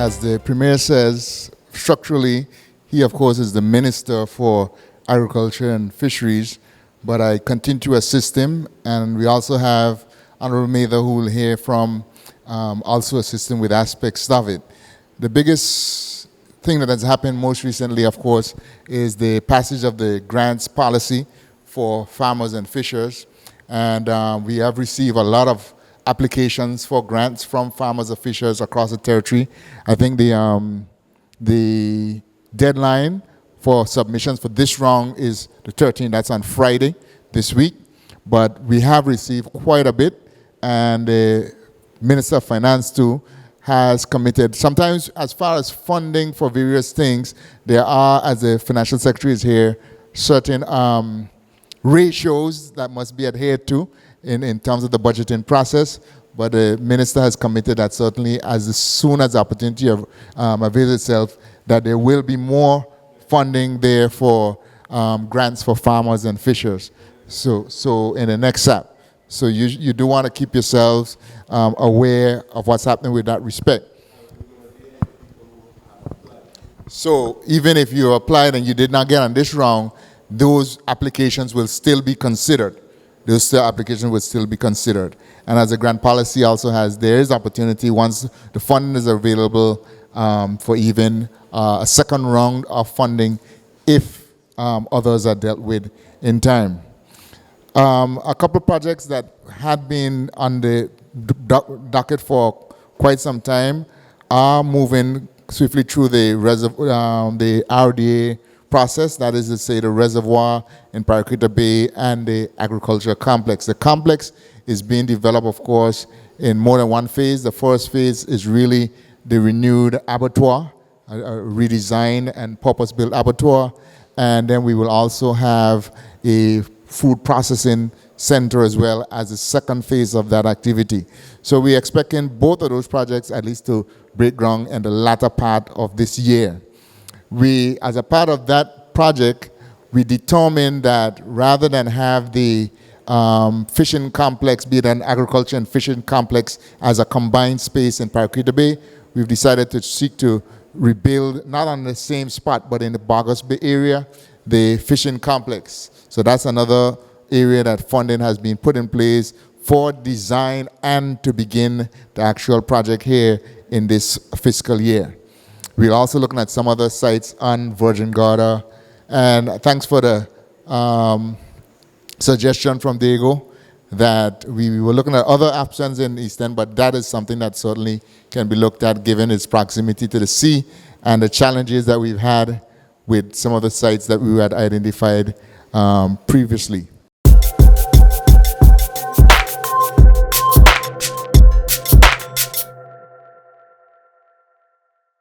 as the Premier says, structurally, he, of course, is the Minister for Agriculture and Fisheries, but I continue to assist him, and we also have Honourable Mather, who will hear from, also assist him with aspects of it. The biggest thing that has happened most recently, of course, is the passage of the grants policy for farmers and fishers, and we have received a lot of applications for grants from farmers and fishers across the territory. I think the deadline for submissions for this round is the 13th. That's on Friday this week. But we have received quite a bit, and the Minister of Finance too has committed. Sometimes as far as funding for various things, there are, as the Financial Secretary is here, certain ratios that must be adhered to in terms of the budgeting process, but the Minister has committed that certainly as soon as the opportunity avails itself, that there will be more funding there for grants for farmers and fishers. So in the next SAP. So you do want to keep yourselves aware of what's happening with that respect. So even if you applied and you did not get on this round, those applications will still be considered. Those applications will still be considered. And as the grant policy also has, there is opportunity once the funding is available for even a second round of funding if others are dealt with in time. A couple of projects that had been on the docket for quite some time are moving swiftly through the RDA process, that is to say the reservoir in Paraquita Bay and the agriculture complex. The complex is being developed, of course, in more than one phase. The first phase is really the renewed abattoir, a redesigned and purpose-built abattoir, and then we will also have a food processing center as well as the second phase of that activity. So we're expecting both of those projects at least to break ground in the latter part of this year. We, as a part of that project, we determined that rather than have the fishing complex, be it an agriculture and fishing complex, as a combined space in Paraquita Bay, we've decided to seek to rebuild, not on the same spot, but in the Bogus Bay area, the fishing complex. So that's another area that funding has been put in place for design and to begin the actual project here in this fiscal year. We're also looking at some other sites on Virgin Gorda, and thanks for the suggestion from Diego that we were looking at other options in East End, but that is something that certainly can be looked at given its proximity to the sea and the challenges that we've had with some of the sites that we had identified previously.